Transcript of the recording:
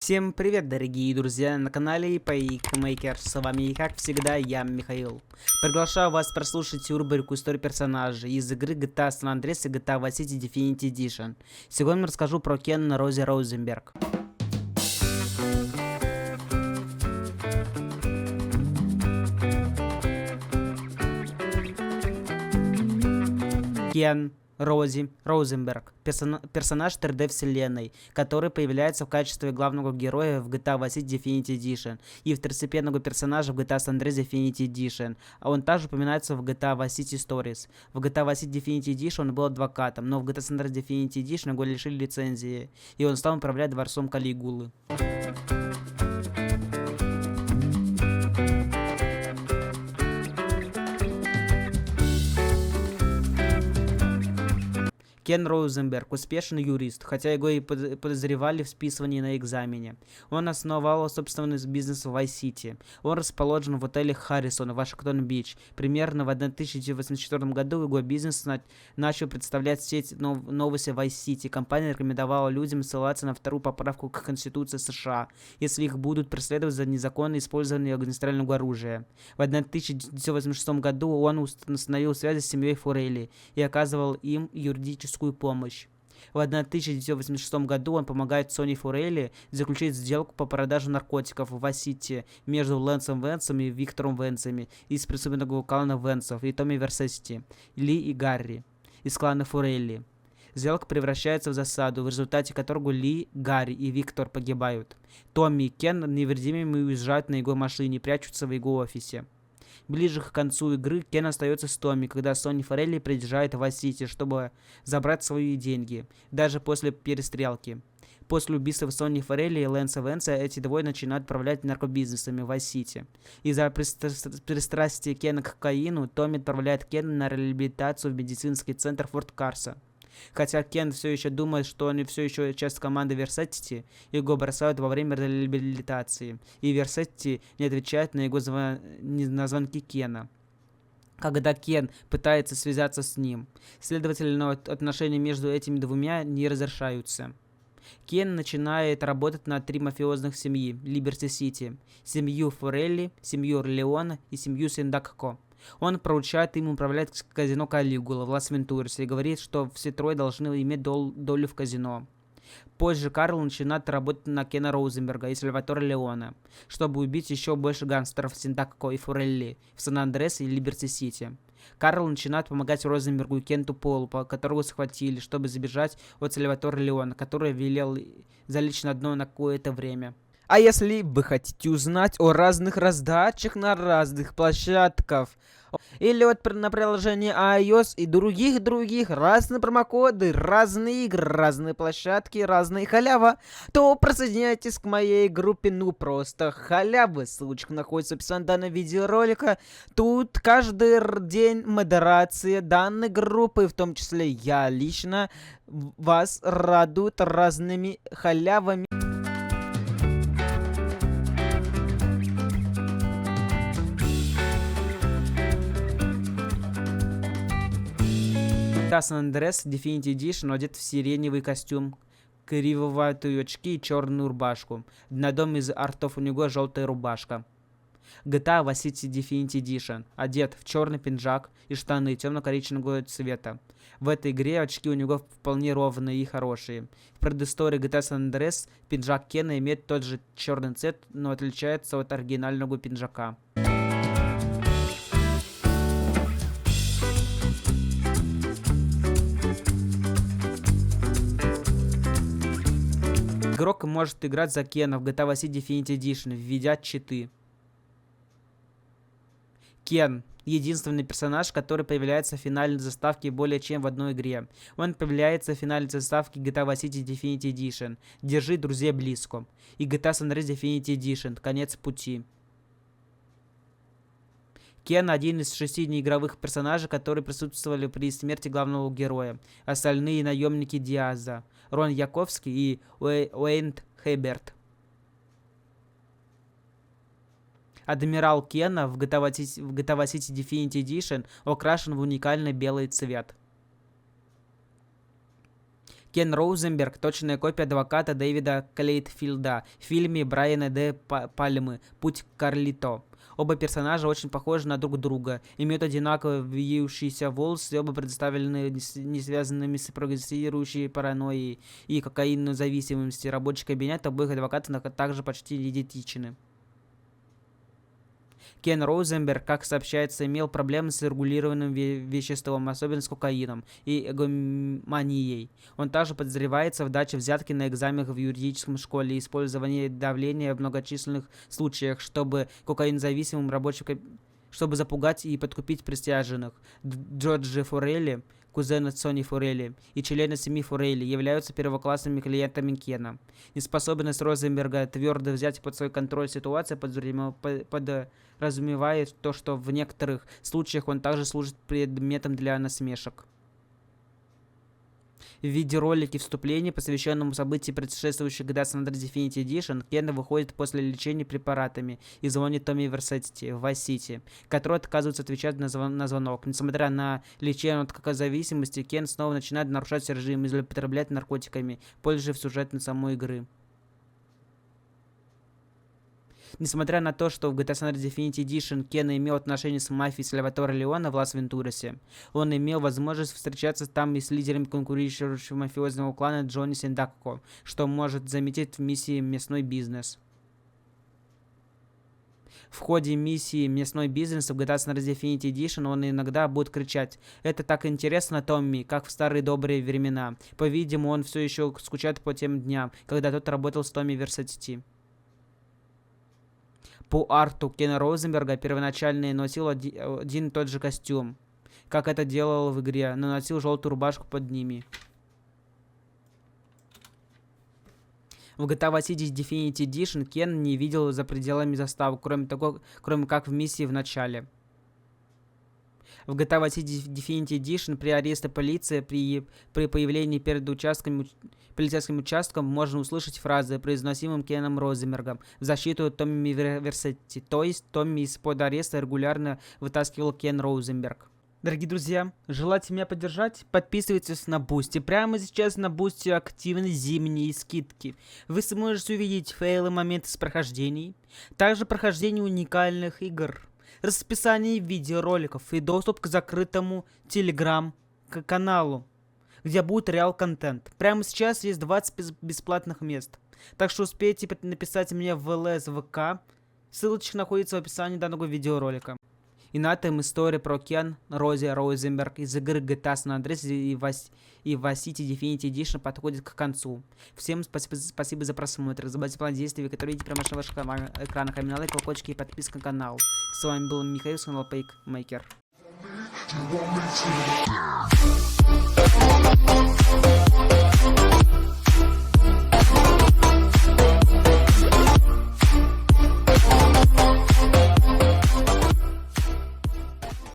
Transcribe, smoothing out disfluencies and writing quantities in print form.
Всем привет, дорогие друзья, на канале PakeMaker. С вами, как всегда, я, Михаил. Приглашаю вас прослушать рубрику истории персонажей из игры GTA San Andreas и GTA Vice City Definitive Edition. Сегодня расскажу про Кена Рози Розенберг. Кен Рози Розенберг, персонаж 3D вселенной, который появляется в качестве главного героя в GTA Vice City Definitive Edition и второстепенного персонажа в GTA San Andreas Definitive Edition, а он также упоминается в GTA Vice City Stories. В GTA Vice City Definitive Edition он был адвокатом, но в GTA San Andreas Definitive Edition его лишили лицензии, и он стал управлять дворцом Калигулы. Кен Розенберг – успешный юрист, хотя его и подозревали в списывании на экзамене. Он основал собственный бизнес в Vice-City. Он расположен в отеле Харрисон в Вашингтон-Бич. Примерно в 1984 году его бизнес начал представлять сеть новости Vice-City. Компания рекомендовала людям ссылаться на вторую поправку к Конституции США, если их будут преследовать за незаконное использование огнестрельного оружия. В 1986 году он установил связи с семьей Форелли и оказывал им юридическую помощь. В 1986 году он помогает Сони Форелли заключить сделку по продаже наркотиков в Vice-City между Лэнсом Венсом и Виктором Венсами из преступного клана Венсов и Томми Версетти, Ли и Гарри из клана Форелли. Сделка превращается в засаду, в результате которой Ли, Гарри и Виктор погибают. Томми и Кен невредимыми уезжают на его машине и прячутся в его офисе. Ближе к концу игры Кен остается с Томми, когда Сони Форелли приезжает в Vice-City, чтобы забрать свои деньги, даже после перестрелки. После убийства Сони Форелли и Лэнса Венса эти двое начинают управлять наркобизнесами в Vice-City. Из-за пристрастия Кена к кокаину, Томми отправляет Кена на реабилитацию в медицинский центр Форт Карса. Хотя Кен все еще думает, что он все еще часть команды Версетти, его бросают во время реабилитации, и Версетти не отвечает на его на звонки Кена, когда Кен пытается связаться с ним. Следовательно, отношения между этими двумя не разрешаются. Кен начинает работать на 3 мафиозных семьи Либерти-Сити: семью Форелли, семью Леона и семью Синдакко. Он поручает им управлять казино Калигула в Лас-Вентурасе и говорит, что все трое должны иметь долю в казино. Позже Карл начинает работать на Кена Розенберга и Сальватора Леона, чтобы убить еще больше гангстеров Синдакко и Форелли в Сан-Андреасе и Либерти-Сити. Карл начинает помогать Розенбергу и Кенту Полу, которого схватили, чтобы забежать от Сальватора Леона, который велел залечь на дно на какое-то время. А если вы хотите узнать о разных раздачах на разных площадках, или вот на приложении iOS и других разные промокоды, разные игры, разные площадки, разные халява, то присоединяйтесь к моей группе «Ну просто халявы». Ссылочка находится в описании данного видеоролика. Тут каждый день модерация данной группы, в том числе я лично, вас радует разными халявами. San Andreas Definitive Edition одет в сиреневый костюм, кривоватые очки и черную рубашку. На одном из артов у него желтая рубашка. GTA Vice City Definitive Edition одет в черный пиджак и штаны темно-коричневого цвета. В этой игре очки у него вполне ровные и хорошие. В предыстории GTA San Andreas пиджак Кена имеет тот же черный цвет, но отличается от оригинального пиджака. Игрок может играть за Кена в GTA Vice City Definitive Edition, введя читы. Кен — единственный персонаж, который появляется в финальной заставке более чем в одной игре. Он появляется в финальной заставке GTA Vice City Definitive Edition «Держи друзей близко» и GTA San Andreas Definitive Edition «Конец пути». Кен — один из 6 неигровых персонажей, которые присутствовали при смерти главного героя. Остальные — наемники Диаза, Рон Яковский и Уэйн Хейберт. Адмирал Кена в GTA Vice City Definitive Edition окрашен в уникальный белый цвет. Кен Розенберг — точная копия адвоката Дэвида Клейтфилда в фильме Брайана Де Пальмы «Путь к Карлито». Оба персонажа очень похожи на друг друга, имеют одинаково вьющиеся волосы, оба представлены не связанными с прогрессирующей паранойей и кокаинной зависимостью. Рабочий кабинет обоих адвокатов также почти идентичны. Кен Розенберг, как сообщается, имел проблемы с регулированным веществом, особенно с кокаином и эгоманией. Он также подозревается в даче взятки на экзаменах в юридическом школе и использовании давления в многочисленных случаях, чтобы кокаинозависимым чтобы запугать и подкупить присяжных. Джорджи Форелли, кузена Сони Форелли, и члены семьи Форелли являются первоклассными клиентами Кена. Неспособность Розенберга твердо взять под свой контроль ситуацию подразумевает то, что в некоторых случаях он также служит предметом для насмешек. В видеоролике вступления, посвященному событию предшествующих Death Under Definite Edition, Кен выходит после лечения препаратами и звонит Томми Версетти в Vice-City, который отказывается отвечать на звонок. Несмотря на лечение от зависимости, Кен снова начинает нарушать режим и злоупотреблять наркотиками, пользуясь сюжетом самой игры. Несмотря на то, что в GTA San Andreas Definite Edition Кен имел отношения с мафией Сальватора Леона в Лас-Вентурасе, он имел возможность встречаться там и с лидерами конкурирующего мафиозного клана Джонни Синдакко, что может заметить в миссии «Мясной бизнес». В ходе миссии «Мясной бизнес» в GTA San Andreas Definite Edition он иногда будет кричать: «Это так интересно, Томми, как в старые добрые времена». По-видимому, он все еще скучает по тем дням, когда тот работал с Томми Версетти. По арту Кена Розенберга первоначально носил один и тот же костюм, как это делал в игре, но носил желтую рубашку под ними. В GTA Vice City Definite Edition Кен не видел за пределами заставок, кроме как в миссии в начале. В GTA Vice City Definite Edition при аресте полиции при появлении перед полицейским участком можно услышать фразы, произносимые Кеном Розенбергом в защиту Томми Версетти. То есть Томми из-под ареста регулярно вытаскивал Кен Розенберг. Дорогие друзья, желаете меня поддержать? Подписывайтесь на Boosty. Прямо сейчас на Boosty активны зимние скидки. Вы сможете увидеть фейлы, моменты с прохождений, также прохождение уникальных игр, расписание видеороликов и доступ к закрытому телеграм-каналу, где будет реал-контент. Прямо сейчас есть 20 бесплатных мест. Так что успейте написать мне в ЛС ВК. Ссылочка находится в описании данного видеоролика. И на этом история про Кен Розенберг из игры GTA San Andreas и Vice City Definite Edition подходит к концу. Всем спасибо за просмотр. Не забывайте план действий, которые видите прямо на ваших экранах. Камень, лайк, колокольчики и подписка на канал. С вами был Михаил с канала Paymaker.